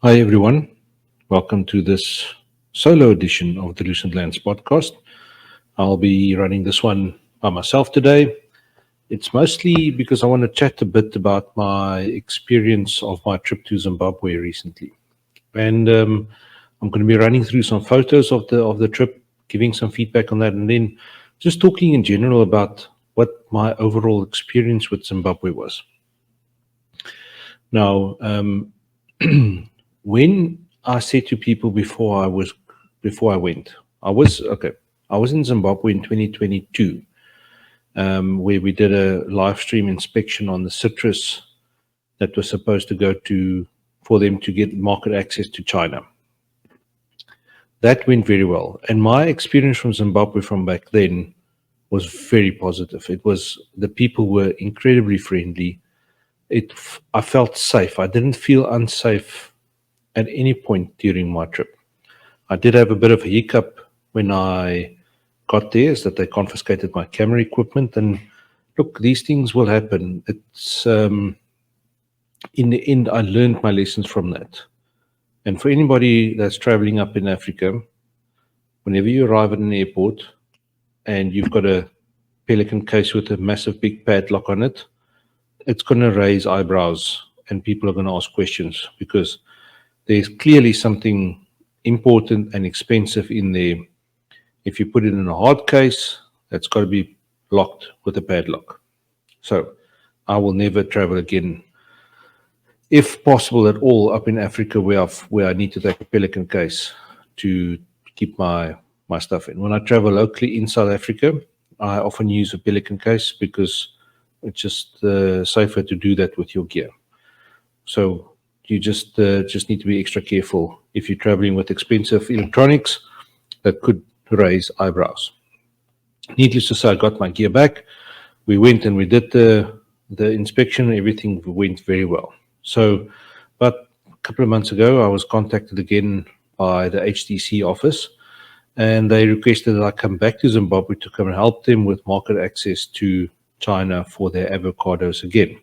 Hi, everyone. Welcome to this solo edition of the Lucentlands Podcast. I'll be running this one by myself today. It's mostly because I want to chat a bit about my experience of my trip to Zimbabwe recently. And I'm going to be running through some photos of the trip, giving some feedback on that, and then just talking in general about what my overall experience with Zimbabwe was. Now, when I said to people before I went, I was okay. I was in Zimbabwe in 2022, where we did a live stream inspection on the citrus that was supposed to go to for them to get market access to China. That went very well, and my experience from Zimbabwe from back then was very positive. It was the people were incredibly friendly. I felt safe. I didn't feel unsafe at any point during my trip. I did have a bit of a hiccup when I got there, is that they confiscated my camera equipment. And look, these things will happen. It's in the end, I learned my lessons from that. And for anybody that's traveling up in Africa, whenever you arrive at an airport and you've got a Pelican case with a massive big padlock on it, it's going to raise eyebrows and people are going to ask questions because there's clearly something important and expensive in there. If you put it in a hard case, that's got to be locked with a padlock. So I will never travel again, if possible at all, up in Africa where I need to take a Pelican case to keep my stuff in. When I travel locally in South Africa, I often use a Pelican case because it's just safer to do that with your gear. So you just need to be extra careful if you're traveling with expensive electronics that could raise eyebrows. Needless to say, I got my gear back. We went and we did the inspection. Everything went very well. So about a couple of months ago, I was contacted again by the HDC office, and they requested that I come back to Zimbabwe to come and help them with market access to China for their avocados again.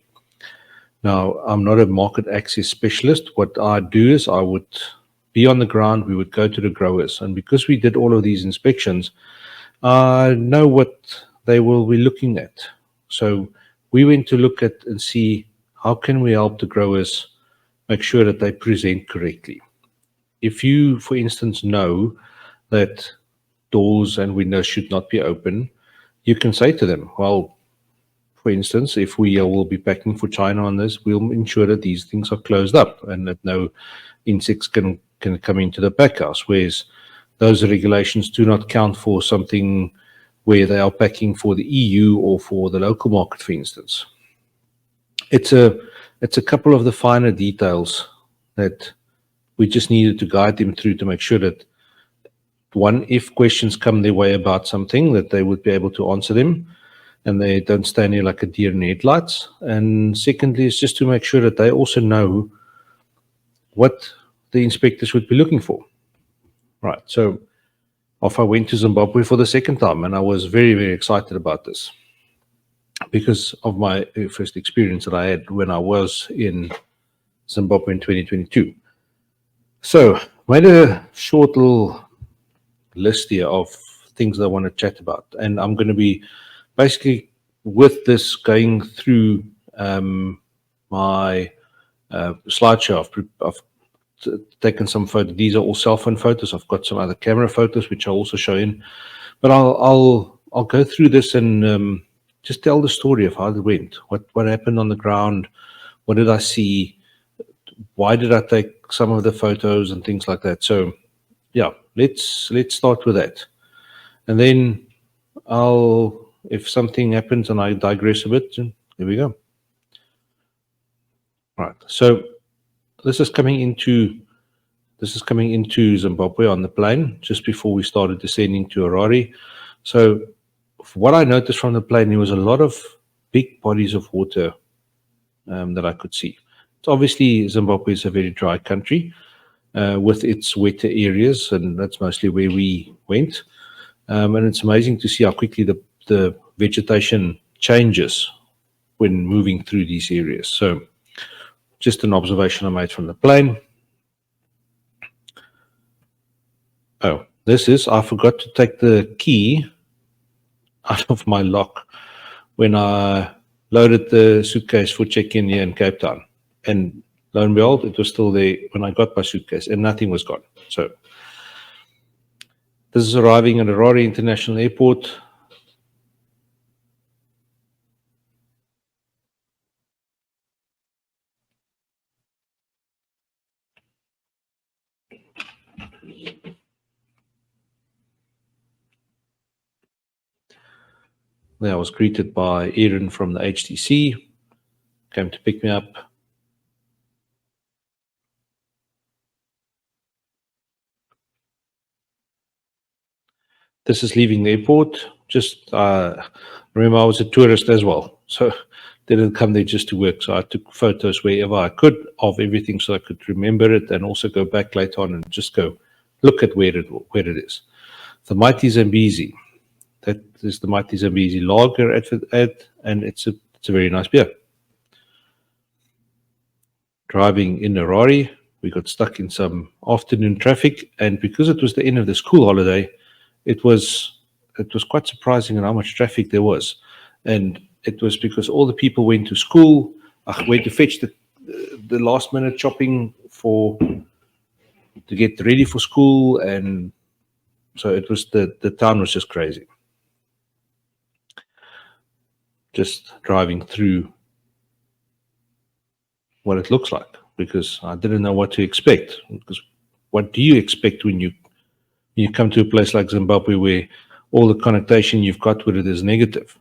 Now, I'm not a market access specialist. What I do is I would be on the ground, we would go to the growers. And because we did all of these inspections, I know what they will be looking at. So we went to look at and see how can we help the growers make sure that they present correctly. If you, for instance, know that doors and windows should not be open, you can say to them, well, for instance, if we will be packing for China on this, we'll ensure that these things are closed up and that no insects can come into the pack house, whereas those regulations do not count for something where they are packing for the EU or for the local market, for instance. It's a couple of the finer details that we just needed to guide them through to make sure that, one, if questions come their way about something, that they would be able to answer them and they don't stand here like a deer in headlights. And secondly, is just to make sure that they also know what the inspectors would be looking for. Right, so off I went to Zimbabwe for the second time, and I was very, very excited about this because of my first experience that I had when I was in Zimbabwe in 2022. So, made a short little list here of things that I want to chat about, and I'm going to be basically with this going through my slideshow. I've taken some photos. These are all cell phone photos. I've got some other camera photos which I'll also show in, but I'll go through this and just tell the story of how it went, what happened on the ground, what did I see, why did I take some of the photos and things like that. So yeah, let's start with that, and then if something happens and I digress a bit, here we go. Right. So this is coming into Zimbabwe on the plane just before we started descending to Harare. So what I noticed from the plane, there was a lot of big bodies of water that I could see. So obviously Zimbabwe is a very dry country with its wetter areas, and that's mostly where we went. And it's amazing to see how quickly the vegetation changes when moving through these areas. So just an observation I made from the plane. Oh, I forgot to take the key out of my lock when I loaded the suitcase for check-in here in Cape Town. And lo and behold, it was still there when I got my suitcase and nothing was gone. So this is arriving at Harare International Airport. There I was greeted by Aaron from the HTC, came to pick me up. This is leaving the airport. Just remember, I was a tourist as well, so didn't come there just to work. So I took photos wherever I could of everything, so I could remember it, and also go back later on and just go look at where it is. The Mighty Zambezi. That is the Mighty Zambezi lager and it's a very nice beer. Driving in Harare, we got stuck in some afternoon traffic, and because it was the end of the school holiday, it was quite surprising how much traffic there was. And it was because all the people went to school, went to fetch the last minute shopping to get ready for school, and so it was the town was just crazy. Just driving through what it looks like, because I didn't know what to expect. Because what do you expect when you come to a place like Zimbabwe where all the connotation you've got with it is negative?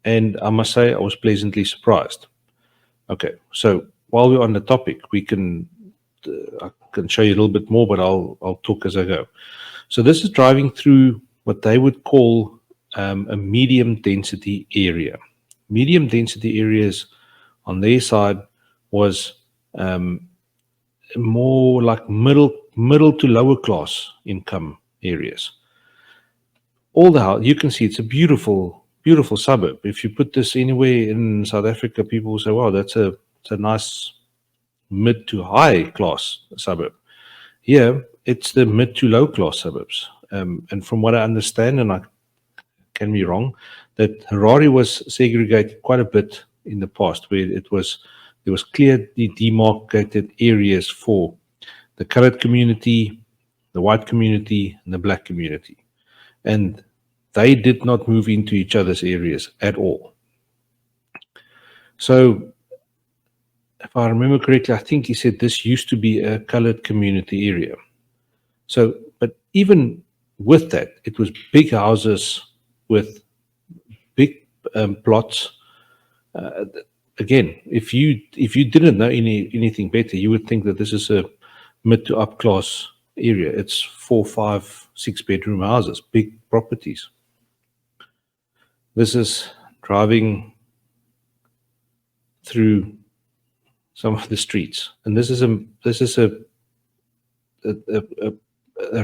And I must say, I was pleasantly surprised. Okay, so while we're on the topic, I can show you a little bit more, but I'll talk as I go. So this is driving through what they would call a medium density area. Medium density areas on their side was more like middle to lower class income areas. You can see it's a beautiful suburb. If you put this anywhere in South Africa, people will say, wow, it's a nice mid to high class suburb. Here, it's the mid to low class suburbs. And from what I understand, and I can be wrong, that Harare was segregated quite a bit in the past, where there was clearly demarcated areas for the colored community, the white community, and the black community. And they did not move into each other's areas at all. So, if I remember correctly, I think he said this used to be a colored community area. So, but even with that, it was big houses with big plots. Again, if you didn't know anything better, you would think that this is a mid to up class area. It's 4, 5, 6 bedroom houses, big properties. This is driving through some of the streets, and this is a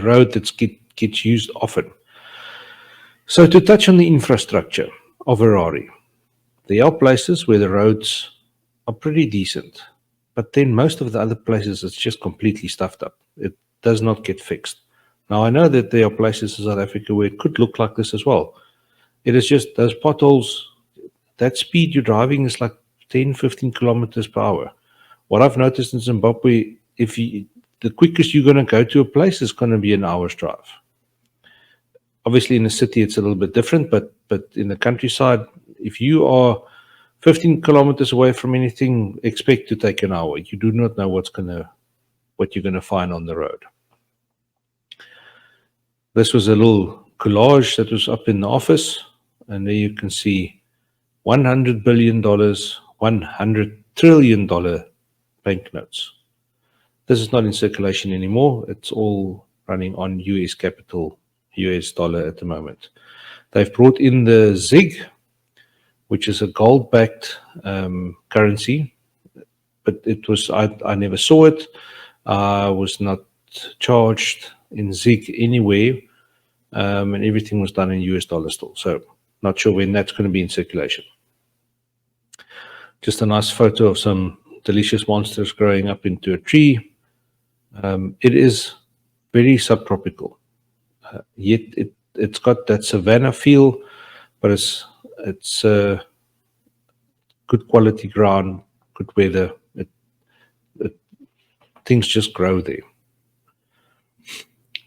road that gets used often. So to touch on the infrastructure of Harare, there are places where the roads are pretty decent, but then most of the other places it's just completely stuffed up. It does not get fixed. Now I know that there are places in South Africa where it could look like this as well. It is just those potholes, that speed you're driving is like 10, 15 kilometers per hour. What I've noticed in Zimbabwe, the quickest you're going to go to a place is going to be an hour's drive. Obviously, in the city, it's a little bit different, but in the countryside, if you are 15 kilometers away from anything, expect to take an hour. You do not know what you're going to find on the road. This was a little collage that was up in the office, and there you can see $100 billion, $100 trillion banknotes. This is not in circulation anymore. It's all running on US capital, US dollar at the moment. They've brought in the ZiG, which is a gold-backed currency, but I never saw it. I was not charged in ZiG anywhere, and everything was done in US dollars still. So not sure when that's going to be in circulation. Just a nice photo of some delicious monsters growing up into a tree. It is very subtropical. Yet it's got that savanna feel, but it's good quality ground, good weather. Things just grow there.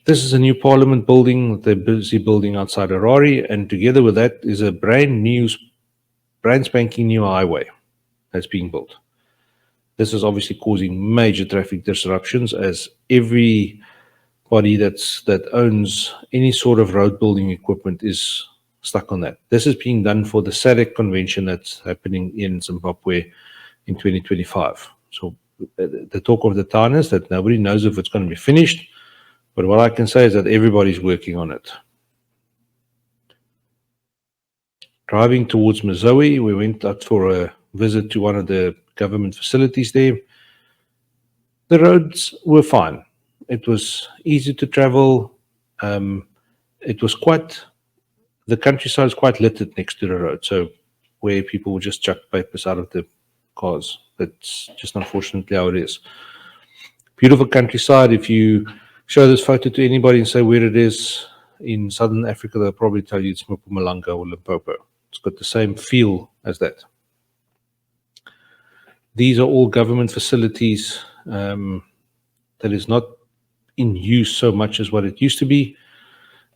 This is a new parliament building that they're busy building outside Harare, and together with that is a brand spanking new highway that's being built. This is obviously causing major traffic disruptions, as everybody that owns any sort of road building equipment is stuck on that. This is being done for the SADC convention that's happening in Zimbabwe in 2025. So the talk of the town is that nobody knows if it's going to be finished, but what I can say is that everybody's working on it. Driving towards Missouri, we went out for a visit to one of the government facilities there. The roads were fine. It was easy to travel. It was the countryside is quite littered next to the road, so where people would just chuck papers out of the cars. That's just unfortunately how it is. Beautiful countryside. If you show this photo to anybody and say where it is in southern Africa, they'll probably tell you it's Mpumalanga or Limpopo. It's got the same feel as that. These are all government facilities that is not in use so much as what it used to be.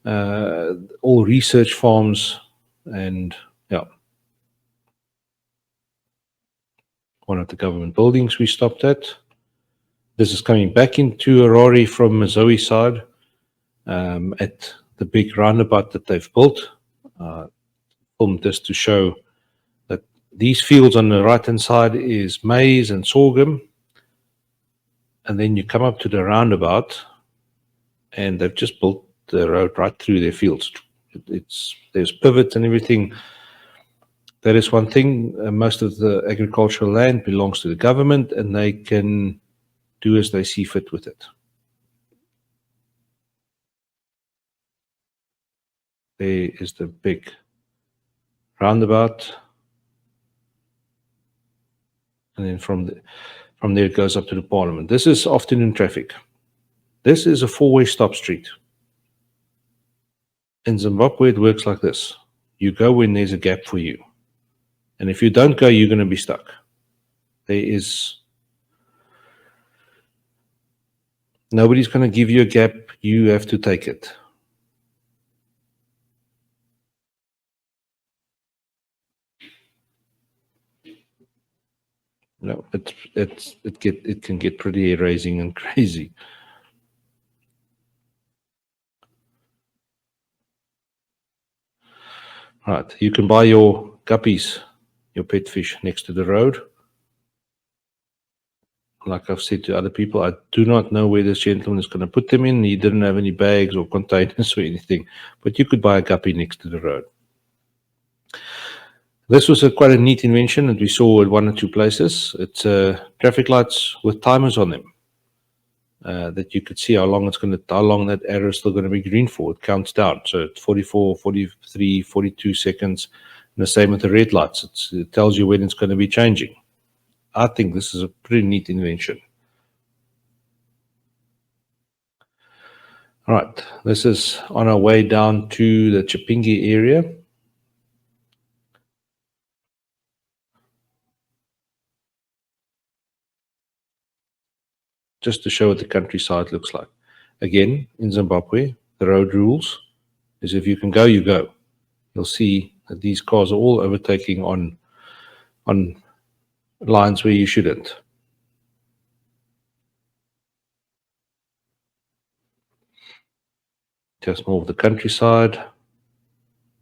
All research farms, and one of the government buildings we stopped at. This is coming back into Harare from Missouri side at the big roundabout that they've built. Filmed this to show that these fields on the right-hand side is maize and sorghum. And then you come up to the roundabout and they've just built the road right through their fields. There's pivots and everything. That is one thing. Most of the agricultural land belongs to the government and they can do as they see fit with it. There is the big roundabout, and then from there it goes up to the parliament. This is afternoon traffic. This is a four-way stop street. In Zimbabwe, it works like this. You go when there's a gap for you. And if you don't go, you're going to be stuck. Nobody's going to give you a gap. You have to take it. No, it can get pretty erasing and crazy. Right, you can buy your guppies, your pet fish, next to the road. Like I've said to other people, I do not know where this gentleman is going to put them in. He didn't have any bags or containers or anything, but you could buy a guppy next to the road. This was quite a neat invention that we saw at one or two places. It's traffic lights with timers on them that you could see how long that arrow is still going to be green for. It counts down. So it's 44, 43, 42 seconds. And the same with the red lights. It tells you when it's going to be changing. I think this is a pretty neat invention. All right, this is on our way down to the Chipinge area. Just to show what the countryside looks like. Again, in Zimbabwe, the road rules is if you can go, you go. You'll see that these cars are all overtaking on lines where you shouldn't. Just more of the countryside.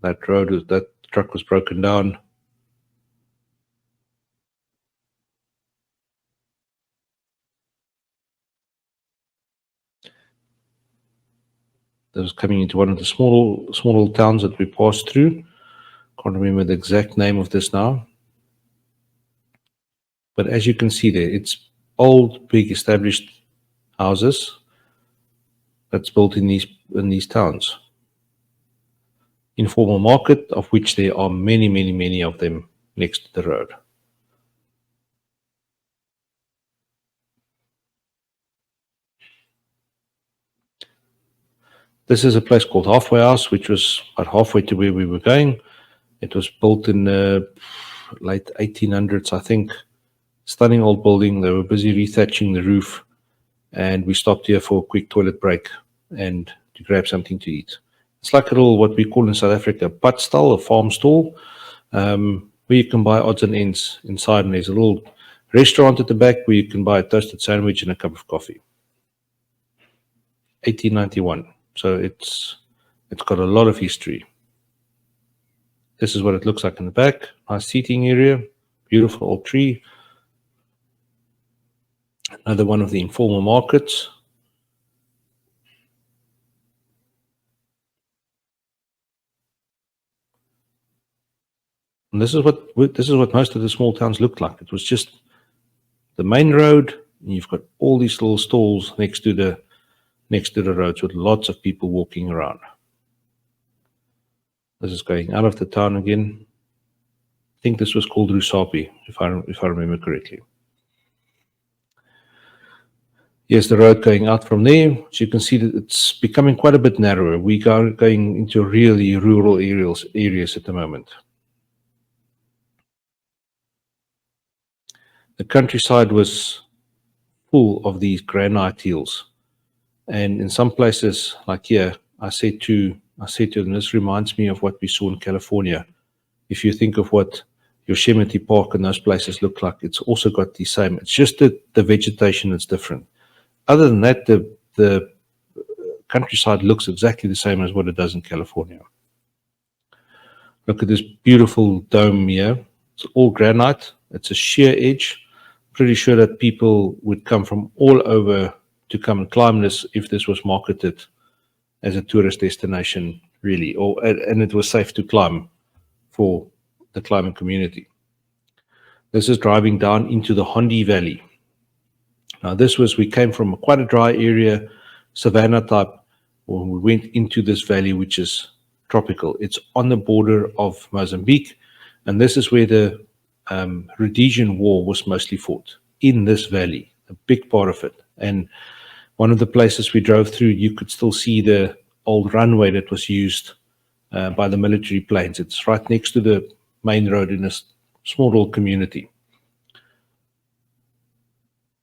That truck was broken down. That was coming into one of the small towns that we passed through. Can't remember the exact name of this now. But as you can see there, it's old, big, established houses that's built in these towns. Informal market, of which there are many, many, many of them next to the road. This is a place called Halfway House, which was about halfway to where we were going. It was built in the late 1800s, I think. Stunning old building. They were busy rethatching the roof, and we stopped here for a quick toilet break and to grab something to eat. It's like a little, what we call in South Africa, put stall, a farm stall, where you can buy odds and ends inside, and there's a little restaurant at the back where you can buy a toasted sandwich and a cup of coffee. 1891. So it's got a lot of history. This is what it looks like in the back. Nice seating area, beautiful old tree. Another one of the informal markets. And this is what most of the small towns looked like. It was just the main road, and you've got all these little stalls next to the roads with lots of people walking around. This is going out of the town again. I think this was called Rusapi, if I remember correctly. Here's the road going out from there. So you can see that it's becoming quite a bit narrower. We are going into really rural areas at the moment. The countryside was full of these granite hills. And in some places, like here, I said to them, this reminds me of what we saw in California. If you think of what Yosemite Park and those places look like, it's also got the same. It's just that the vegetation is different. Other than that, the countryside looks exactly the same as what it does in California. Look at this beautiful dome here. It's all granite. It's a sheer edge. Pretty sure that people would come from all over to come and climb this if this was marketed as a tourist destination, really, and it was safe to climb for the climbing community. This is driving down into the Hondi Valley. Now, we came from quite a dry area, savanna type, when we went into this valley, which is tropical. It's on the border of Mozambique, and this is where the Rhodesian War was mostly fought, in this valley, a big part of it. And one of the places we drove through, you could still see the old runway that was used by the military planes. It's right next to the main road in a small little community.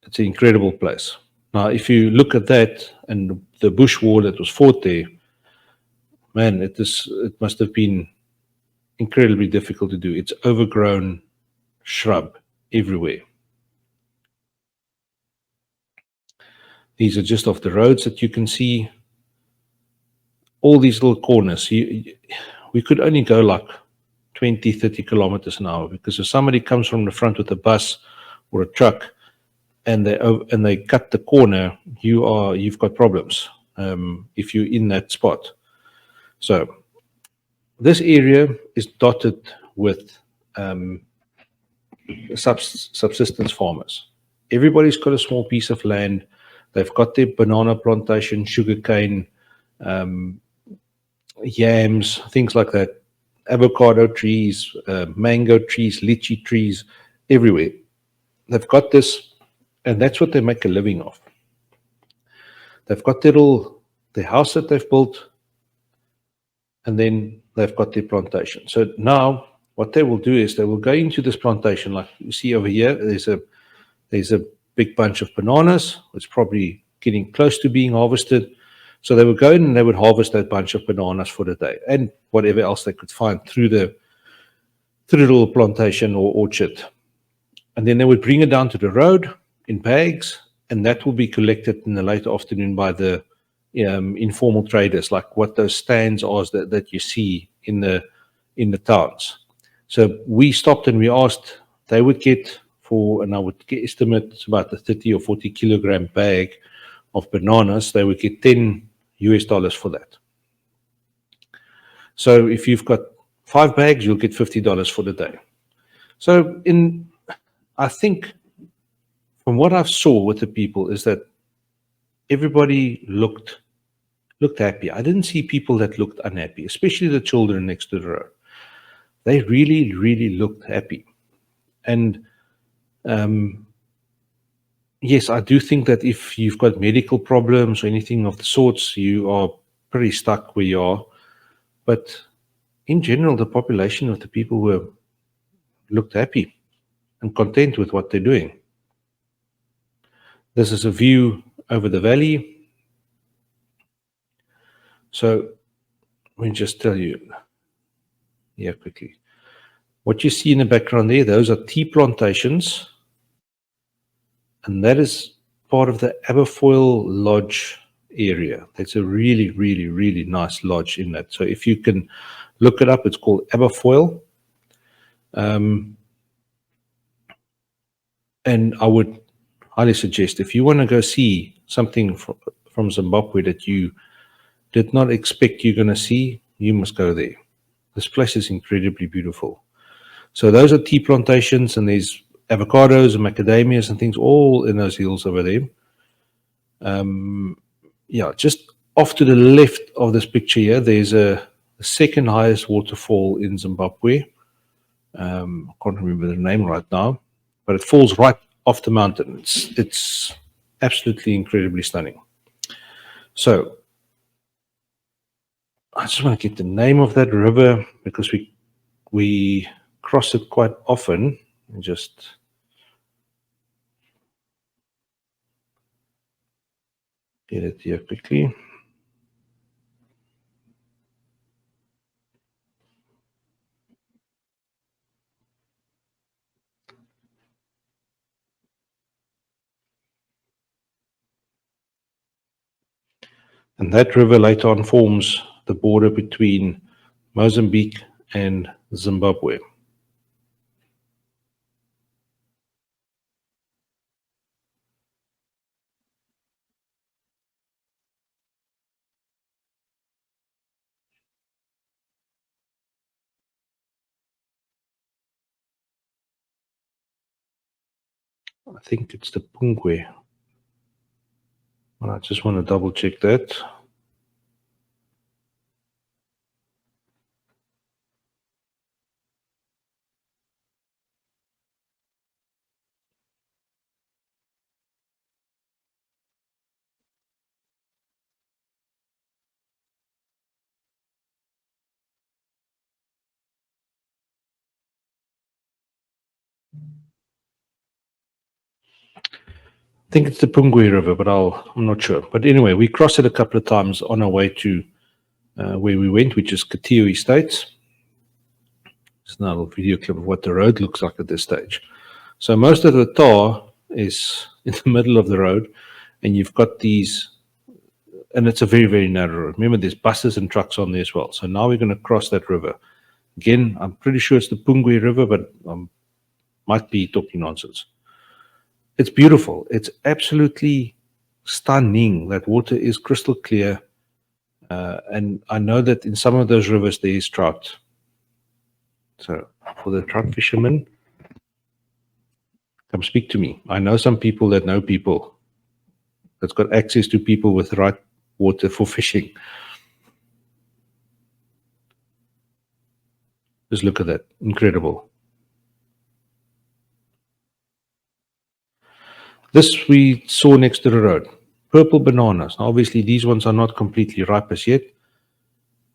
It's an incredible place. Now, if you look at that and the bush war that was fought there, man, it must have been incredibly difficult to do. It's overgrown shrub everywhere. These are just off the roads that you can see. All these little corners. We could only go like 20, 30 kilometers an hour, because if somebody comes from the front with a bus or a truck and they cut the corner, you've got problems if you're in that spot. So this area is dotted with subsistence farmers. Everybody's got a small piece of land. They've got their banana plantation, sugarcane, yams, things like that, avocado trees, mango trees, lychee trees, everywhere. They've got this, and that's what they make a living of. They've got their house that they've built, and then they've got their plantation. So now what they will do is they will go into this plantation, like you see over here. There's a big bunch of bananas. It's probably getting close to being harvested. So they would go in and they would harvest that bunch of bananas for the day, and whatever else they could find through the little plantation or orchard. And then they would bring it down to the road in bags, and that will be collected in the late afternoon by the informal traders, like what those stands are that you see in the towns. So we stopped and we asked. They would get and I would estimate it's about a 30 or 40 kilogram bag of bananas. They would get $10 for that. So if you've got 5 bags, you'll get $50 for the day. So I think from what I've saw with the people is that everybody looked happy. I didn't see people that looked unhappy, especially the children next to the road. They really, really looked happy. And yes, I do think that if you've got medical problems or anything of the sorts, you are pretty stuck where you are. But in general, the population of the people looked happy and content with what they're doing. This is a view over the valley. So let me just tell you here quickly. What you see in the background there, those are tea plantations. And that is part of the Aberfoyle Lodge area. That's a really, really, really nice lodge in that. So if you can look it up, it's called Aberfoyle. And I would highly suggest, if you want to go see something from Zimbabwe that you did not expect you're going to see, you must go there. This place is incredibly beautiful. So those are tea plantations, and there's avocados and macadamias and things all in those hills over there. Yeah, just off to the left of this picture here, there's the second highest waterfall in Zimbabwe. I can't remember the name right now, but it falls right off the mountain. It's absolutely incredibly stunning. So I just want to get the name of that river, because we cross it quite often. Just get it here quickly. And that river later on forms the border between Mozambique and Zimbabwe. I think it's the Pungwe. Well, I just want to double check that. I think it's the Pungwe River, but I'm not sure. But anyway, we crossed it a couple of times on our way to where we went, which is Katio Estates. It's now a little video clip of what the road looks like at this stage. So most of the tar is in the middle of the road, and you've got these, and it's a very, very narrow road. Remember, there's buses and trucks on there as well. So now we're going to cross that river. Again, I'm pretty sure it's the Pungwe River, but I might be talking nonsense. It's beautiful. It's absolutely stunning. That water is crystal clear. And I know that in some of those rivers there is trout. So for the trout fishermen, come speak to me. I know some people that know people that's got access to people with the right water for fishing. Just look at that. Incredible. This we saw next to the road. Purple bananas. Now, obviously, these ones are not completely ripe as yet,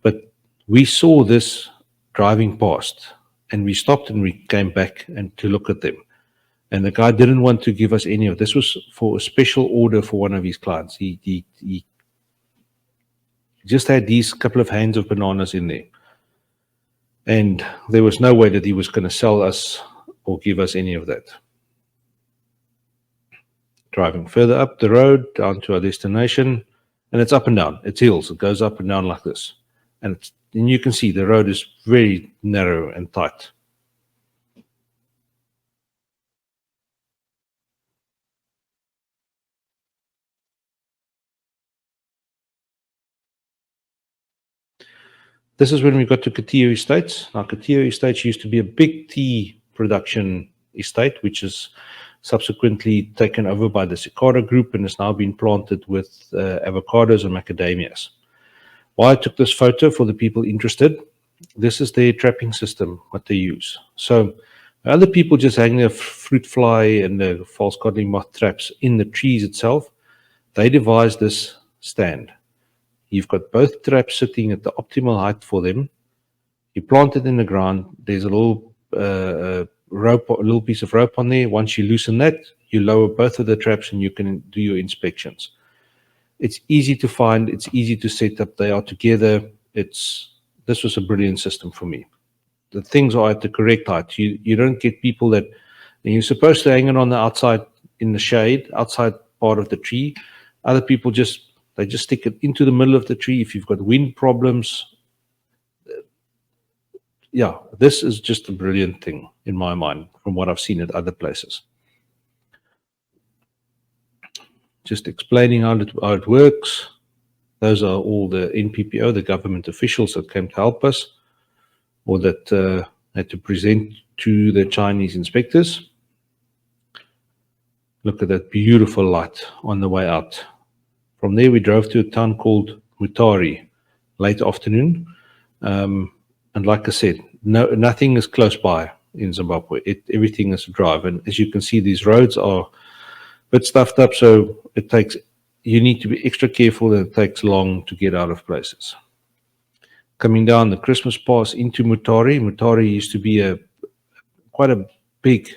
but we saw this driving past, and we stopped and we came back and to look at them. And the guy didn't want to give us any of this. Was for a special order for one of his clients. He just had these couple of hands of bananas in there, and there was no way that he was going to sell us or give us any of that. Driving further up the road down to our destination, and it's up and down. It's hills. It goes up and down like this, and you can see the road is very narrow and tight. This is when we got to Katio Estates. Now, Katio Estates used to be a big tea production estate, which is subsequently taken over by the Cicada Group and has now been planted with avocados and macadamias. Why I took this photo for the people interested, this is their trapping system, what they use. So other people just hang their fruit fly and the false codling moth traps in the trees itself. They devised this stand. You've got both traps sitting at the optimal height for them. You plant it in the ground. There's a little rope, a little piece of rope on there. Once you loosen that, you lower both of the traps and you can do your inspections. It's easy to find. It's easy to set up. They are together. This was a brilliant system for me. The things are at the correct height. You don't get people that, and you're supposed to hang it on the outside in the shade, outside part of the tree. Other people just stick it into the middle of the tree. If you've got wind problems, yeah, this is just a brilliant thing in my mind from what I've seen at other places. Just explaining how it works. Those are all the NPPO, the government officials that came to help us, or that had to present to the Chinese inspectors. Look at that beautiful light on the way out. From there, we drove to a town called Mutare, late afternoon. And like I said, nothing is close by in Zimbabwe. Everything is a drive. And as you can see, these roads are a bit stuffed up, so you need to be extra careful, and it takes long to get out of places. Coming down the Christmas Pass into Mutare. Mutare used to be quite a big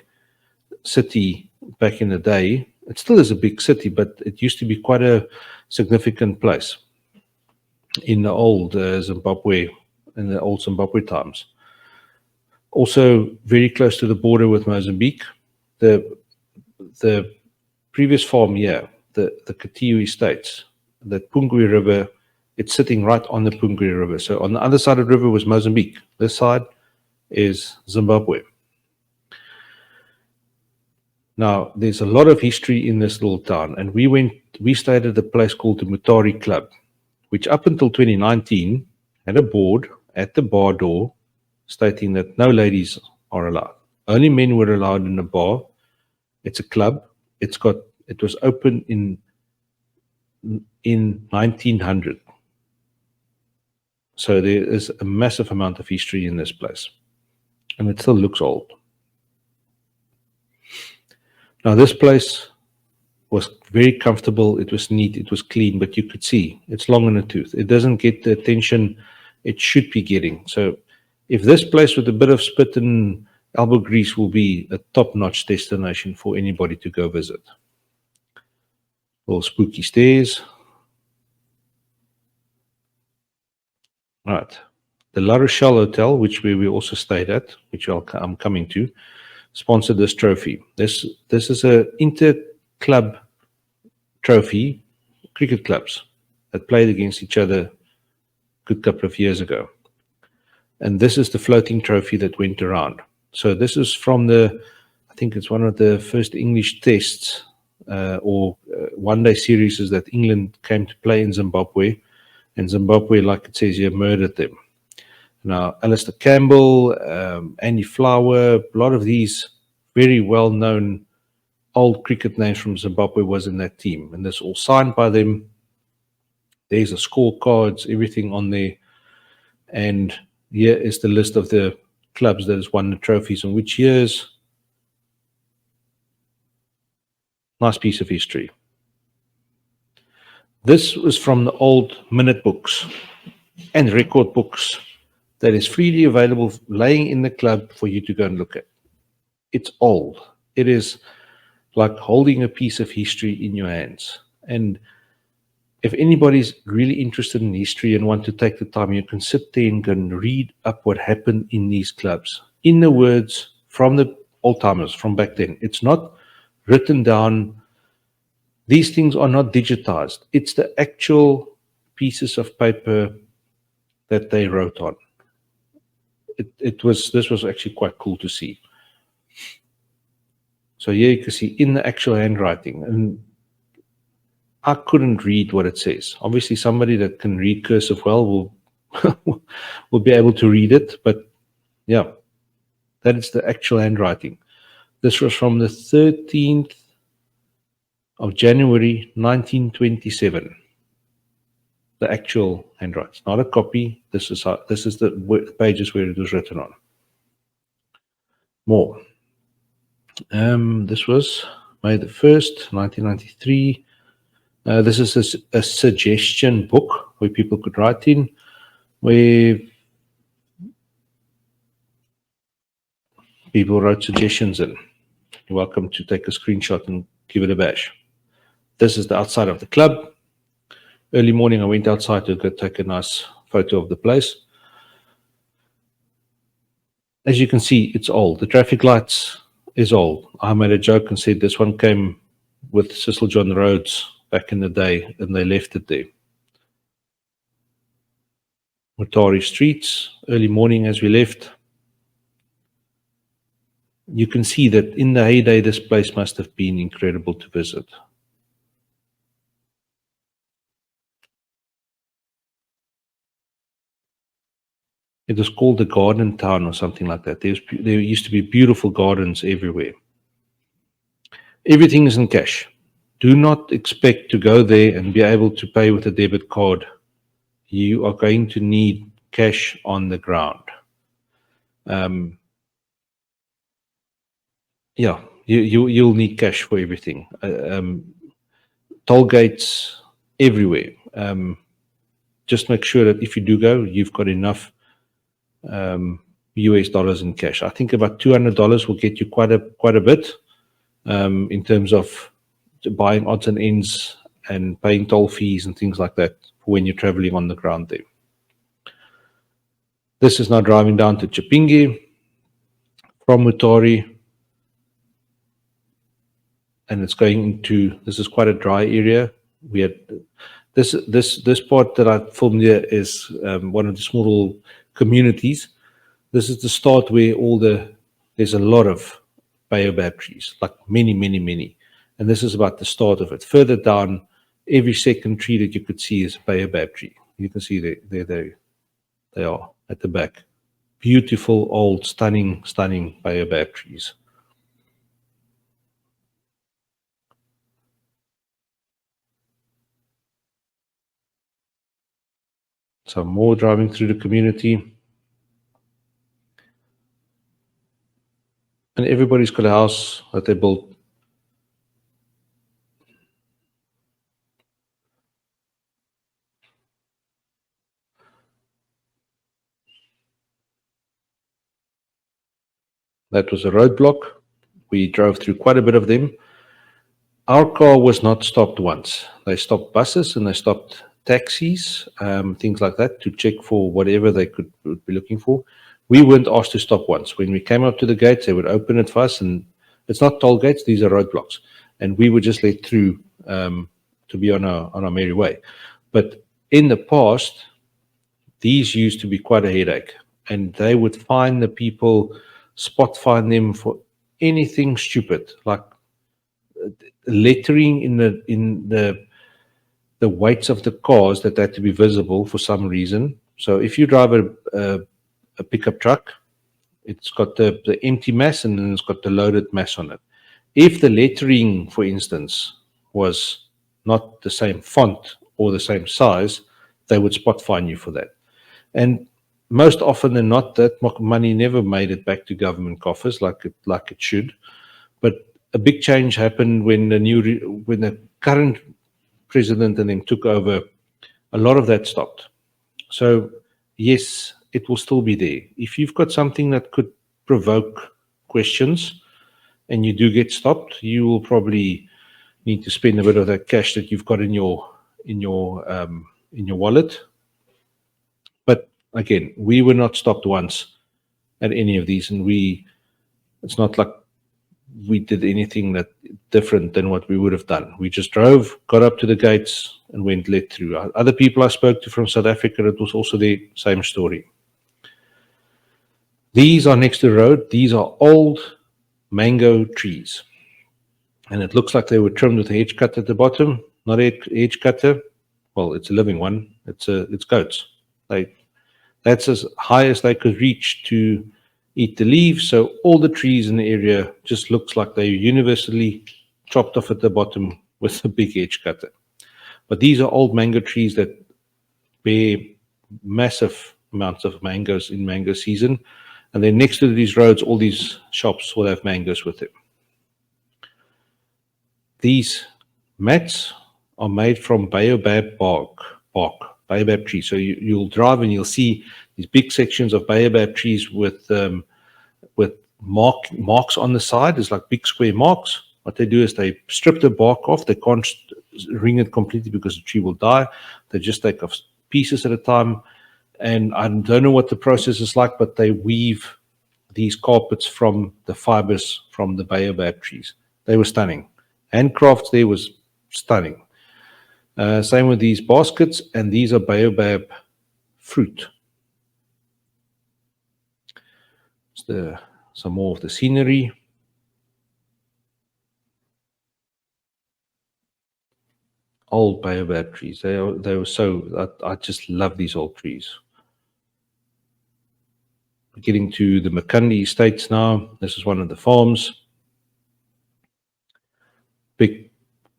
city back in the day. It still is a big city, but it used to be quite a significant place in the old Zimbabwe, in the old Zimbabwe times. Also very close to the border with Mozambique. The previous farm here, the Katiyu Estates, the Pungwe River, it's sitting right on the Pungwe River. So on the other side of the river was Mozambique. This side is Zimbabwe. Now, there's a lot of history in this little town, and we stayed at a place called the Mutare Club, which up until 2019 had a board at the bar door stating that no ladies are allowed. Only men were allowed in the bar. It's a club. It was opened in 1900. So there is a massive amount of history in this place, and it still looks old. Now, this place was very comfortable. It was neat. It was clean, but you could see it's long in the tooth. It doesn't get the attention it should be getting. So if this place with a bit of spit and elbow grease will be a top-notch destination for anybody to go visit. Little spooky stairs. All right. The La Rochelle Hotel, which we also stayed at, which I'm coming to, sponsored this trophy. This is a inter-club trophy, cricket clubs that played against each other a good couple of years ago. And this is the floating trophy that went around. So this is from I think it's one of the first English tests or one-day series that England came to play in Zimbabwe. And Zimbabwe, like it says here, murdered them. Now, Alistair Campbell, Andy Flower, a lot of these very well-known old cricket names from Zimbabwe was in that team. And this all signed by them. There's the scorecards, everything on there. And here is the list of the clubs that has won the trophies in which years. Nice piece of history. This was from the old minute books and record books that is freely available, laying in the club for you to go and look at. It's old. It is like holding a piece of history in your hands. And if anybody's really interested in history and want to take the time, you can sit there and can read up what happened in these clubs, in the words from the old timers from back then. It's not written down. These things are not digitized. It's the actual pieces of paper that they wrote on. This was actually quite cool to see. So here you can see in the actual handwriting, and I couldn't read what it says. Obviously, somebody that can read cursive well will be able to read it. But yeah, that is the actual handwriting. This was from the 13th of January 1927. The actual handwriting, not a copy. This is the pages where it was written on. More. This was May the 1st, 1993. This is a suggestion book where people could write in, where people wrote suggestions in. You're welcome to take a screenshot and give it a bash. This is the outside of the club. Early morning, I went outside to go take a nice photo of the place. As you can see, it's old. The traffic lights is old. I made a joke and said this one came with Cecil John Rhodes back in the day, and they left it there. Mutari Streets, early morning as we left. You can see that in the heyday, this place must have been incredible to visit. It was called the Garden Town or something like that. There used to be beautiful gardens everywhere. Everything is in cash. Do not expect to go there and be able to pay with a debit card. You are going to need cash on the ground. Yeah, you'll need cash for everything. Toll gates everywhere. Just make sure that if you do go, you've got enough US dollars in cash. I think about $200 will get you quite a bit in terms of buying odds and ends and paying toll fees and things like that when you're traveling on the ground there. This is now driving down to Chipinge from Mutari, and it's going into, this is quite a dry area. We had this part that I filmed here is one of the small communities. This is the start where there's a lot of baobab trees, like many. And this is about the start of it. Further down, every second tree that you could see is a baobab tree. You can see they are at the back. Beautiful, old, stunning baobab trees. So more driving through the community. And everybody's got a house that they built. That was a roadblock. We drove through quite a bit of them. Our car was not stopped once. They stopped buses and they stopped taxis, things like that, to check for whatever they could be looking for. We weren't asked to stop once. When we came up to the gates, they would open it for us, and it's not toll gates, these are roadblocks. And we were just let through to be on our merry way. But in the past, these used to be quite a headache, and they would find the people, spot find them for anything stupid, like lettering in the weights of the cars that had to be visible for some reason. So if you drive a pickup truck, it's got the empty mass and then it's got the loaded mass on it. If the lettering, for instance, was not the same font or the same size, they would spot fine you for that. And most often than not, that money never made it back to government coffers like it should. But a big change happened when the current president and then took over. A lot of that stopped. So yes, it will still be there. If you've got something that could provoke questions and you do get stopped, you will probably need to spend a bit of that cash that you've got in your wallet. But again, we were not stopped once at any of these, and it's not like we did anything that different than what we would have done. We just drove, got up to the gates, and went let through. Other people I spoke to from South Africa, it was also the same story. These are next to the road. These are old mango trees, and it looks like they were trimmed with a hedge cutter at the bottom. Not a hedge cutter. Well, it's a living one. It's goats. That's as high as they could reach to eat the leaves. So all the trees in the area just looks like they're universally chopped off at the bottom with a big hedge cutter. But these are old mango trees that bear massive amounts of mangoes in mango season. And then next to these roads, all these shops will have mangoes with them. These mats are made from baobab baobab tree. So you'll drive and you'll see these big sections of baobab trees with marks on the side. It's like big square marks. What they do is they strip the bark off. They can't ring it completely because the tree will die. They just take off pieces at a time. And I don't know what the process is like, but they weave these carpets from the fibers from the baobab trees. They were stunning. Handcrafts there was stunning. Same with these baskets, and these are baobab fruit. Some more of the scenery. Old baobab trees. They were so. I just love these old trees. We're getting to the Makandi estates now. This is one of the farms. Big,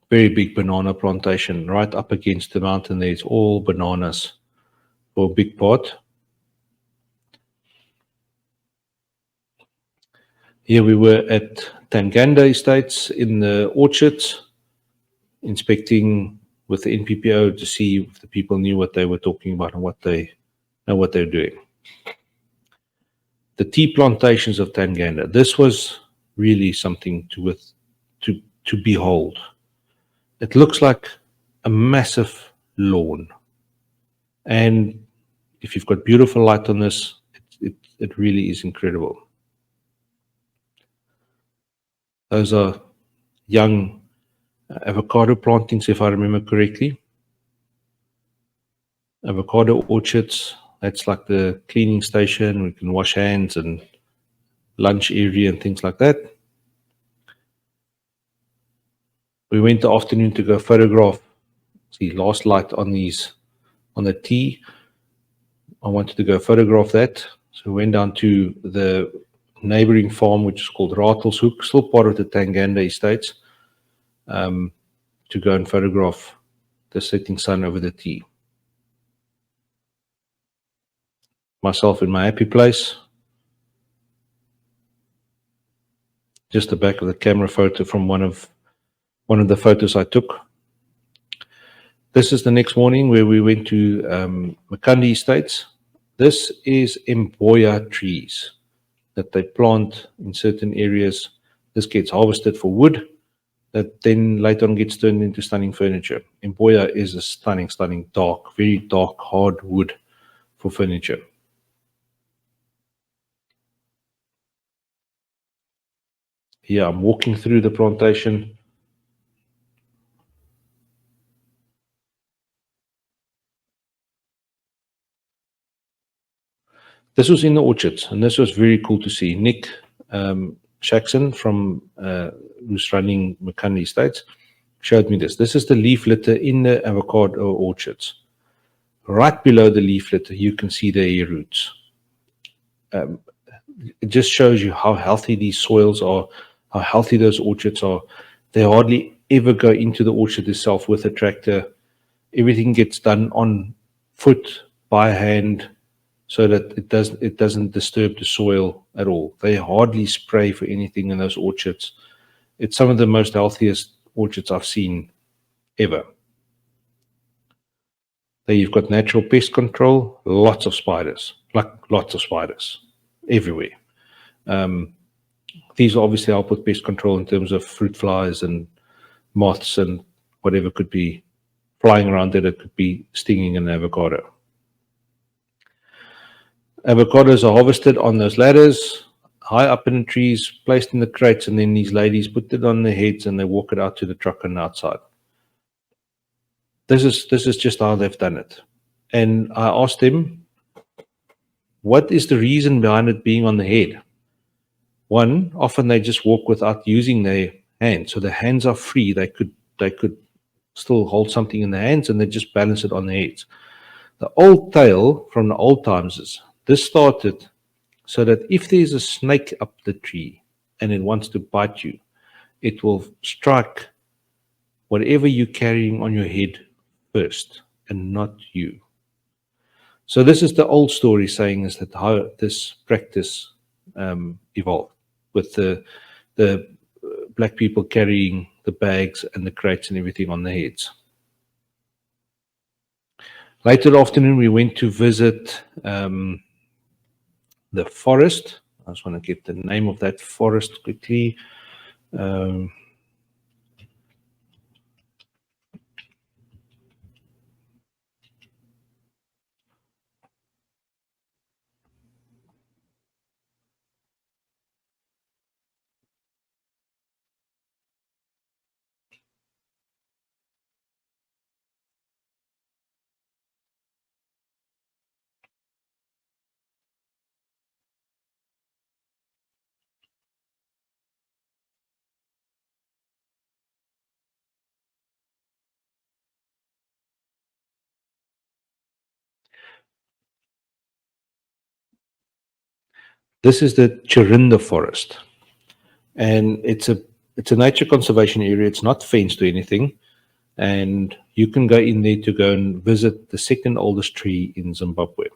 very big banana plantation right up against the mountain there. It's all bananas for a big part. Here we were at Tanganda estates in the orchards, inspecting with the NPPO to see if the people knew what they were talking about and what they're doing. The tea plantations of Tanganda. This was really something to behold. It looks like a massive lawn, and if you've got beautiful light on this, it really is incredible. Those are young avocado plantings, if I remember correctly. Avocado orchards. That's like the cleaning station. We can wash hands and lunch area and things like that. We went the afternoon to go photograph the last light on the tea. I wanted to go photograph that. So we went down to the neighboring farm, which is called Ratelshoek, still part of the Tanganda estates, to go and photograph the setting sun over the tea. Myself in my happy place. Just the back of the camera photo from one of the photos I took. This is the next morning where we went to Makandi estates. This is mboya trees that they plant in certain areas. This gets harvested for wood that then later on gets turned into stunning furniture. Mboya is a stunning, dark, very dark, hard wood for furniture. Here I'm walking through the plantation. This was in the orchards, and this was very cool to see. Nick Shaxson from who's running Makandi Estates showed me this. This is the leaf litter in the avocado orchards. Right below the leaf litter, you can see the air roots. It just shows you how healthy these soils are, how healthy those orchards are. They hardly ever go into the orchard itself with a tractor. Everything gets done on foot, by hand, so that it doesn't disturb the soil at all. They hardly spray for anything in those orchards. It's some of the most healthiest orchards I've seen ever. There you've got natural pest control, lots of spiders everywhere. These obviously help with pest control in terms of fruit flies and moths and whatever could be flying around there that could be stinging an avocado. Avocados are harvested on those ladders, high up in the trees, placed in the crates, and then these ladies put it on their heads and they walk it out to the truck on the outside. This is just how they've done it. And I asked them, what is the reason behind it being on the head? One, often they just walk without using their hands, so the hands are free. They could still hold something in their hands and they just balance it on their heads. The old tale from the old times is this started so that if there's a snake up the tree and it wants to bite you, it will strike whatever you're carrying on your head first and not you. So this is the old story saying is that how this practice evolved with the black people carrying the bags and the crates and everything on their heads. Later afternoon, we went to visit the forest. I just want to get the name of that forest quickly. This is the Chirinda forest, and it's a nature conservation area. It's not fenced or anything, and you can go in there to go and visit the second oldest tree in Zimbabwe.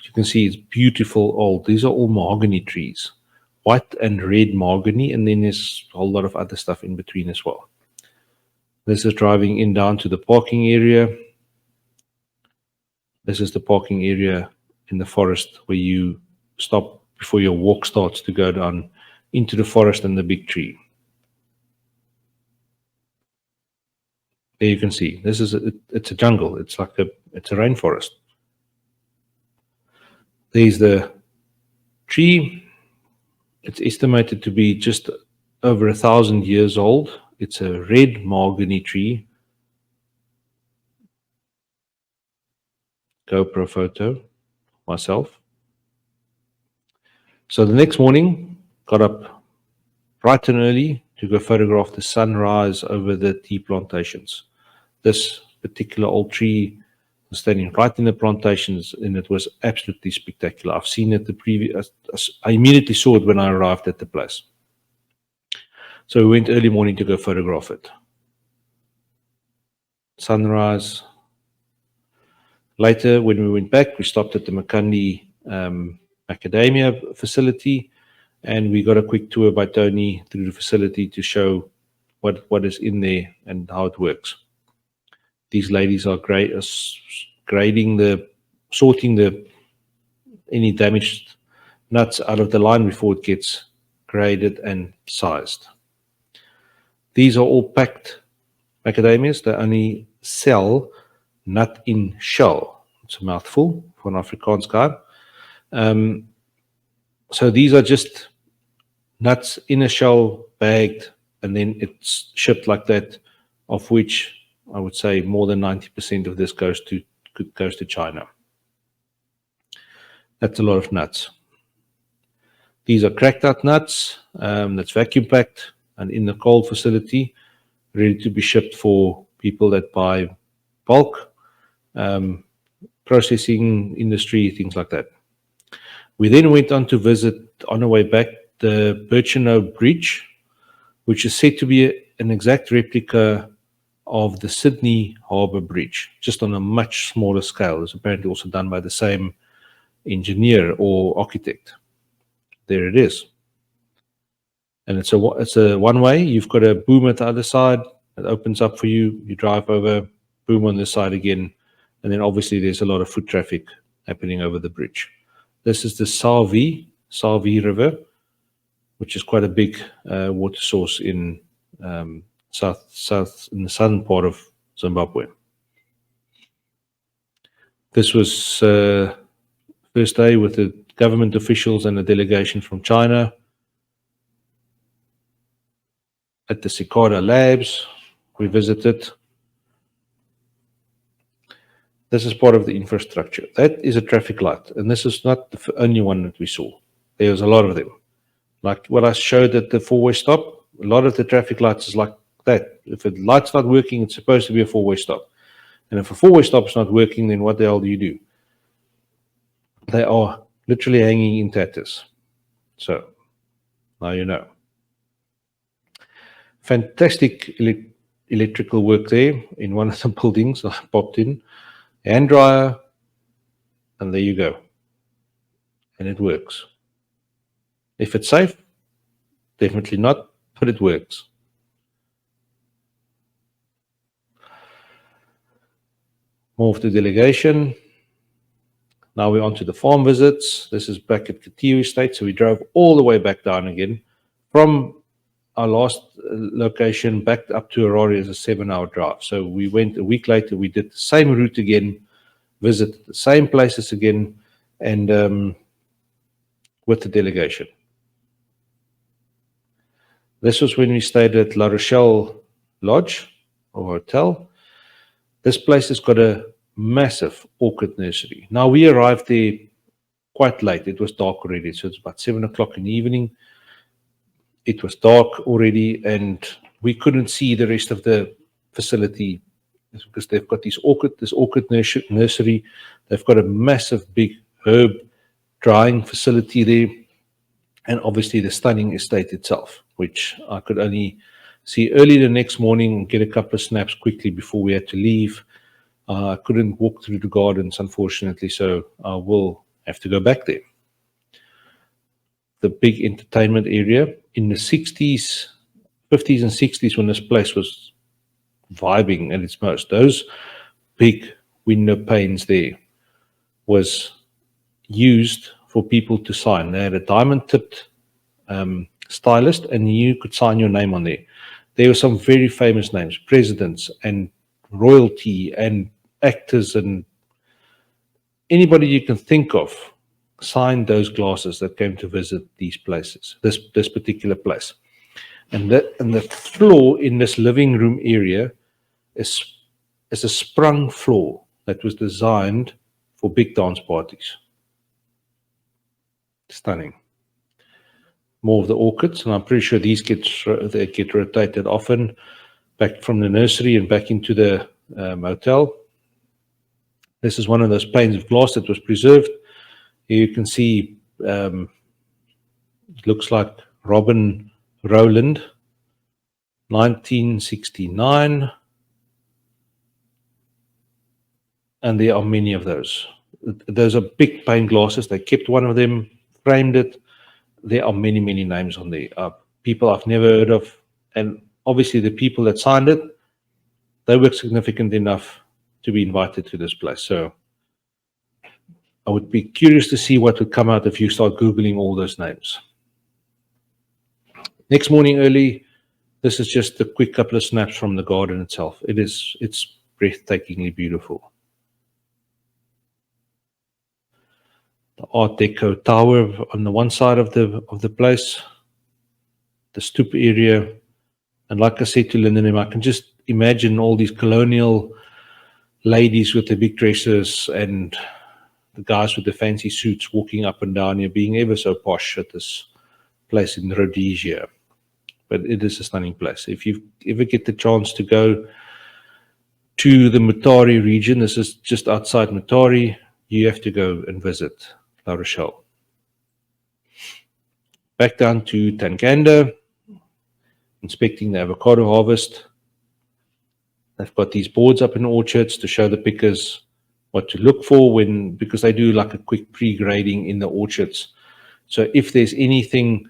You can see it's beautiful old. These are all mahogany trees, white and red mahogany, and then there's a whole lot of other stuff in between as well. This is driving in down to the parking area. This is the parking area in the forest where you stop before your walk starts to go down into the forest and the big tree. There you can see this is it's a jungle. It's a rainforest. There's the tree. It's estimated to be just over 1,000 years old. It's a red mahogany tree. GoPro photo, myself. So the next morning, got up bright and early to go photograph the sunrise over the tea plantations. This particular old tree was standing right in the plantations, and it was absolutely spectacular. I've seen it the previous. I immediately saw it when I arrived at the place. So we went early morning to go photograph it. Sunrise. Later, when we went back, we stopped at the Makandi Macadamia facility, and we got a quick tour by Tony through the facility to show what is in there and how it works. These ladies are sorting any damaged nuts out of the line before it gets graded and sized. These are all packed macadamias. They only sell nut in shell. It's a mouthful for an Afrikaans guy. So these are just nuts in a shell, bagged, and then it's shipped like that, of which I would say more than 90% of this goes to China. That's a lot of nuts. These are cracked out nuts that's vacuum packed and in the cold facility, ready to be shipped for people that buy bulk, processing industry, things like that. We then went on to visit, on our way back, the Birchenow Bridge, which is said to be an exact replica of the Sydney Harbour Bridge, just on a much smaller scale. It's apparently also done by the same engineer or architect. There it is. And it's a one-way. You've got a boom at the other side. It opens up for you. You drive over, boom on this side again. And then obviously there's a lot of foot traffic happening over the bridge. This is the Savi River, which is quite a big water source in south in the southern part of Zimbabwe. This was first day with the government officials and a delegation from China at the Cicada Labs. We visited. This is part of the infrastructure. That is a traffic light, and this is not the only one that we saw. There's a lot of them. Like what I showed at the four-way stop, a lot of the traffic lights is like that. If a light's not working, it's supposed to be a four-way stop. And if a four-way stop is not working, then what the hell do you do? They are literally hanging in tatters. So, now you know. Fantastic electrical work there in one of the buildings. I popped in. Hand dryer, and there you go. And it works. If it's safe, definitely not, but it works. More of the delegation. Now we're on to the farm visits. This is back at Katiwi Estate. So we drove all the way back down again from our last location back up to Harare is a 7-hour drive. So we went a week later, we did the same route again, visited the same places again, and with the delegation. This was when we stayed at La Rochelle Lodge or Hotel. This place has got a massive orchid nursery. Now we arrived there quite late. It was dark already, so it's about 7 o'clock in the evening. It was dark already, and we couldn't see the rest of the facility because they've got this orchid nursery. They've got a massive big herb drying facility there, and obviously the stunning estate itself, which I could only see early the next morning and get a couple of snaps quickly before we had to leave. I couldn't walk through the gardens, unfortunately, so I will have to go back there. The big entertainment area in the 50s and 60s, when this place was vibing at its most, those big window panes there was used for people to sign. They had a diamond-tipped stylist, and you could sign your name on there. There were some very famous names, presidents and royalty and actors and anybody you can think of signed those glasses that came to visit these places, this particular place. And the floor in this living room area is a sprung floor that was designed for big dance parties. Stunning. More of the orchids, and I'm pretty sure these they get rotated often back from the nursery and back into the motel. This is one of those panes of glass that was preserved. Here you can see it looks like Robin Rowland, 1969, and there are many of those. Those are big pane glasses. They kept one of them, framed it. There are many, many names on there. People I've never heard of, and obviously the people that signed it, they were significant enough to be invited to this place. So I would be curious to see what would come out if you start Googling all those names. Next morning early, this is just a quick couple of snaps from the garden itself. It's breathtakingly beautiful. The Art Deco tower on the one side of the place, the stoop area, and like I said to Lyndon, I can just imagine all these colonial ladies with the big dresses and the guys with the fancy suits walking up and down here, being ever so posh at this place in Rhodesia. But it is a stunning place. If you ever get the chance to go to the Mutare region, this is just outside Mutare, you have to go and visit La Rochelle. Back down to Tanganda, inspecting the avocado harvest. They've got these boards up in orchards to show the pickers what to look for because they do like a quick pre-grading in the orchards. So if there's anything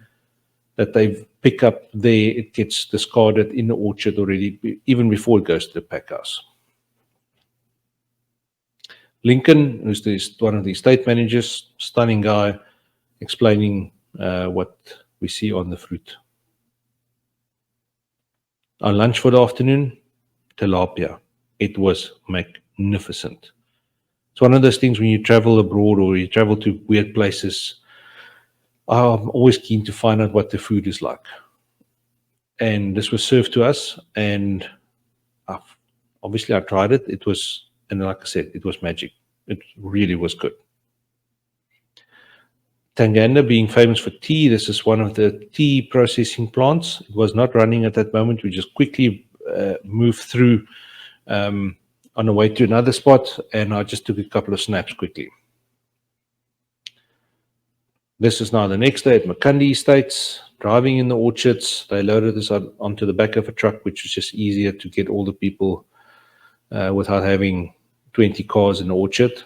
that they pick up there, it gets discarded in the orchard already, even before it goes to the pack house. Lincoln, who's one of the estate managers, stunning guy, explaining what we see on the fruit. Our lunch for the afternoon, tilapia. It was magnificent. It's one of those things when you travel abroad or you travel to weird places, I'm always keen to find out what the food is like. And this was served to us, and obviously I tried it. It was, and like I said, it was magic. It really was good. Tanganda being famous for tea, this is one of the tea processing plants. It was not running at that moment. We just quickly moved through on the way to another spot, and I just took a couple of snaps quickly. This is now the next day at Makandi Estates, driving in the orchards. They loaded this onto the back of a truck, which was just easier to get all the people without having 20 cars in the orchard.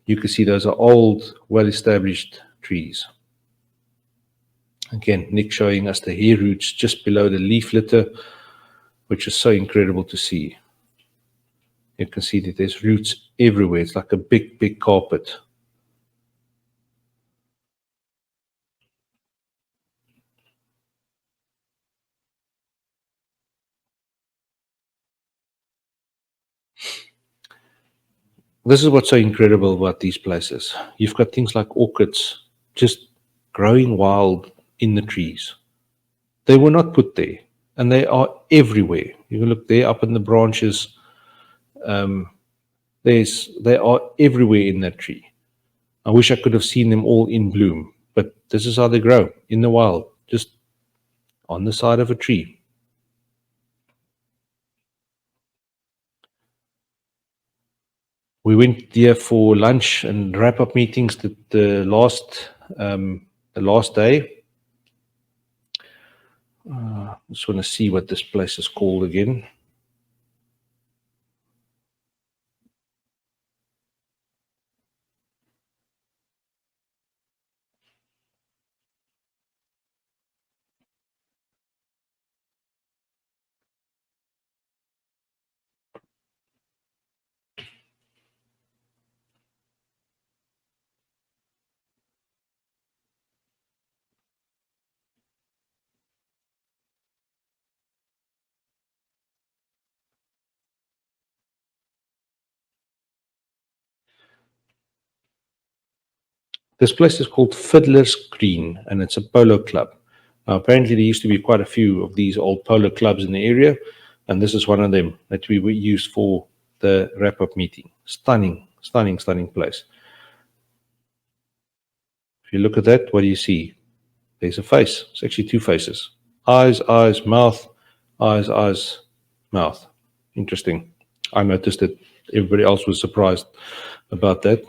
You can see those are old, well-established trees. Again, Nick showing us the hair roots just below the leaf litter, which is so incredible to see. You can see that there's roots everywhere. It's like a big, big carpet. This is what's so incredible about these places. You've got things like orchids just growing wild in the trees. They were not put there, and they are everywhere. You can look there up in the branches. They are everywhere in that tree. I wish I could have seen them all in bloom, but this is how they grow in the wild, just on the side of a tree. We went there for lunch and wrap-up meetings the last day. Just want to see what this place is called again. This place is called Fiddler's Green, and it's a polo club. Apparently, there used to be quite a few of these old polo clubs in the area, and this is one of them that we used for the wrap-up meeting. Stunning, stunning, stunning place. If you look at that, what do you see? There's a face. It's actually two faces. Eyes, eyes, mouth, eyes, mouth. Interesting. I noticed it. Everybody else was surprised about that.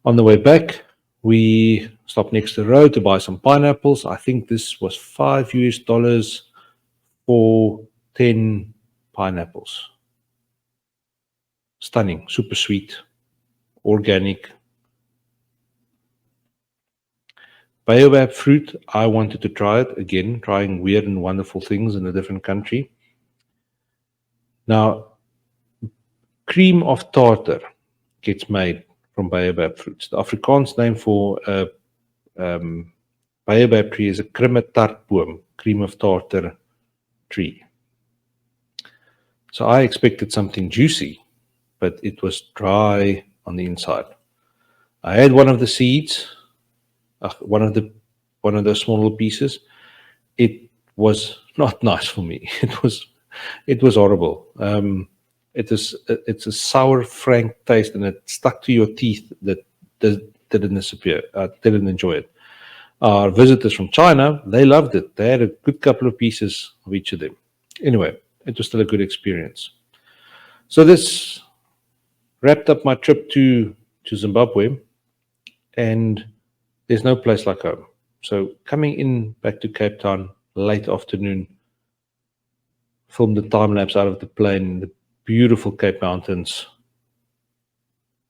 On the way back, we stopped next to the road to buy some pineapples. I think this was $5 for 10 pineapples. Stunning, super sweet, organic. Baobab fruit, I wanted to try it again, trying weird and wonderful things in a different country. Now, cream of tartar gets made from baobab fruits. The Afrikaans name for baobab tree is a krimetartboom, cream of tartar tree. So I expected something juicy, but it was dry on the inside. I had one of the seeds, one of those small little pieces. It was not nice for me. It was horrible. It's a sour, frank taste, and it stuck to your teeth that didn't disappear. I didn't enjoy it. Our visitors from China, they loved it. They had a good couple of pieces of each of them. Anyway, it was still a good experience. So this wrapped up my trip to Zimbabwe, and there's no place like home. So coming in back to Cape Town, late afternoon, filmed the time lapse out of the plane, the beautiful Cape Mountains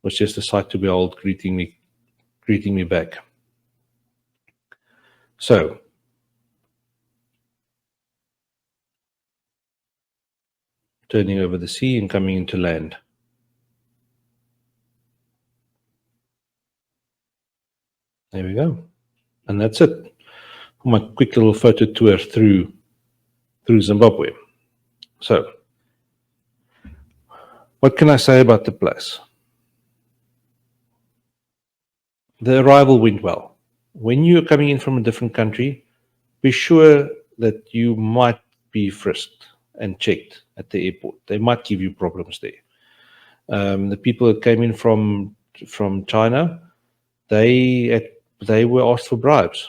was just a sight to behold, greeting me back. So, turning over the sea and coming into land. There we go. And that's it for my quick little photo tour through Zimbabwe. So, what can I say about the place? The arrival went well. When you're coming in from a different country, be sure that you might be frisked and checked at the airport. They might give you problems there. The people that came in from China, they were asked for bribes,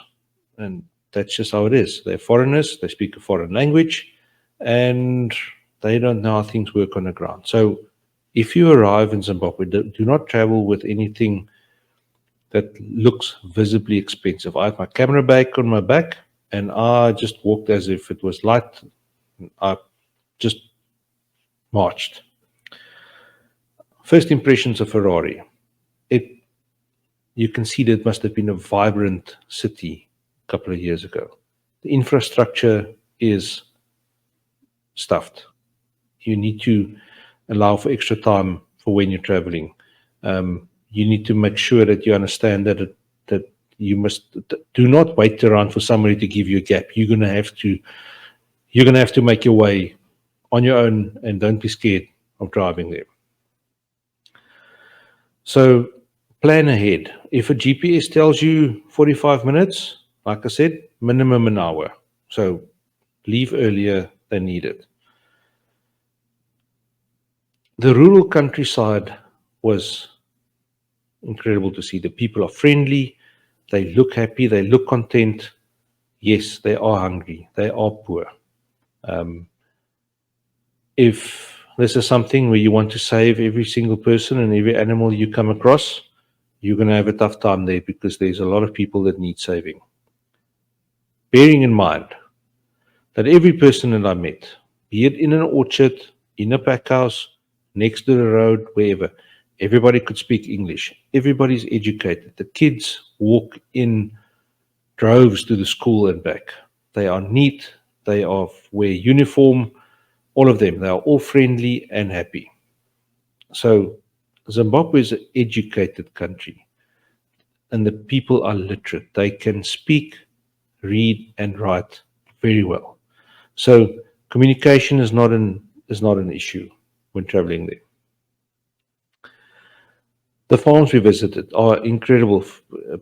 and that's just how it is. They're foreigners. They speak a foreign language, and they don't know how things work on the ground. So, if you arrive in Zimbabwe, do not travel with anything that looks visibly expensive. I had my camera bag on my back, and I just walked as if it was light. I just marched. First impressions of Harare. You can see that it must have been a vibrant city a couple of years ago. The infrastructure is stuffed. You need to allow for extra time for when you're traveling. You need to make sure that you understand that you must do not wait around for somebody to give you a gap. You're gonna have to make your way on your own, and don't be scared of driving there. So plan ahead. If a GPS tells you 45 minutes, like I said, minimum an hour. So leave earlier than needed. The rural countryside was incredible to see. The people are friendly, they look happy, they look content. Yes, they are hungry, they are poor. If this is something where you want to save every single person and every animal you come across, you're going to have a tough time there, because there's a lot of people that need saving. Bearing in mind that every person that I met, be it in an orchard, in a pack house, next to the road, wherever, everybody could speak English. Everybody's educated. The kids walk in droves to the school and back. They are neat. They wear uniform. All of them. They are all friendly and happy. So Zimbabwe is an educated country, and the people are literate. They can speak, read, and write very well. So communication is not an issue when traveling there. The farms we visited are incredible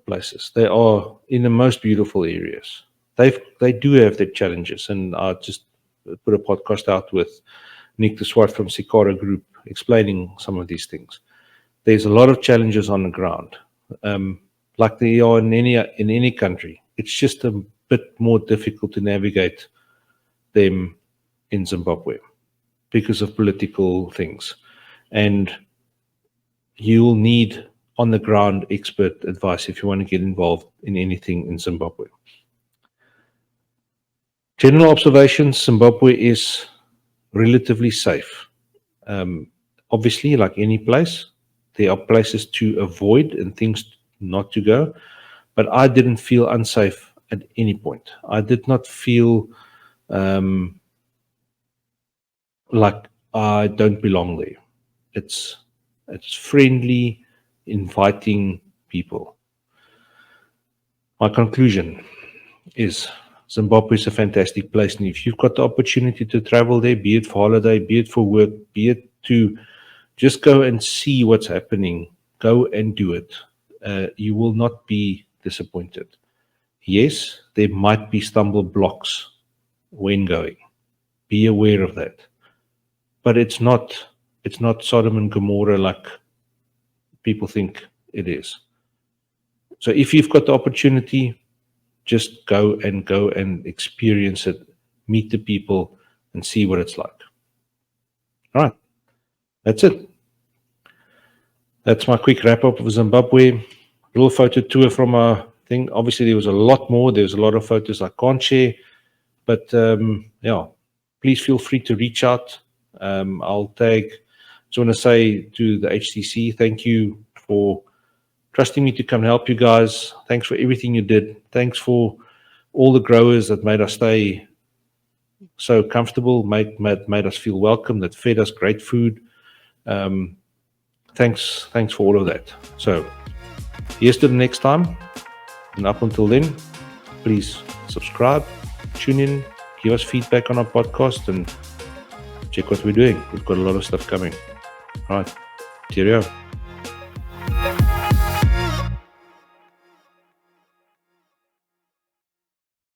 places. They are in the most beautiful areas. They do have their challenges, and I just put a podcast out with Nick de Swart from Sikara Group explaining some of these things. There's a lot of challenges on the ground, like there are in any country. It's just a bit more difficult to navigate them in Zimbabwe because of political things, and you'll need on the ground expert advice if you want to get involved in anything in Zimbabwe. General observations: Zimbabwe is relatively safe. Obviously, like any place, there are places to avoid and things not to go, but I didn't feel unsafe at any point. I did not feel like I don't belong there. It's friendly, inviting people. My conclusion is Zimbabwe is a fantastic place, and if you've got the opportunity to travel there, be it for holiday, be it for work, be it to just go and see what's happening, go and do it. You will not be disappointed. Yes, there might be stumble blocks when going. Be aware of that. But it's not Sodom and Gomorrah like people think it is. So if you've got the opportunity, just go and experience it, meet the people, and see what it's like. All right, that's it. That's my quick wrap-up of Zimbabwe. Little photo tour from our thing. Obviously, there was a lot more. There's a lot of photos I can't share. But, yeah, please feel free to reach out. I'll tag. Just want to say to the HCC, thank you for trusting me to come help you guys. Thanks for everything you did. Thanks for all the growers that made us stay so comfortable, made us feel welcome, that fed us great food. Thanks for all of that. So here's to the next time. And up until then, please subscribe, tune in, give us feedback on our podcast, and check what we're doing. We've got a lot of stuff coming. All right. Cheerio.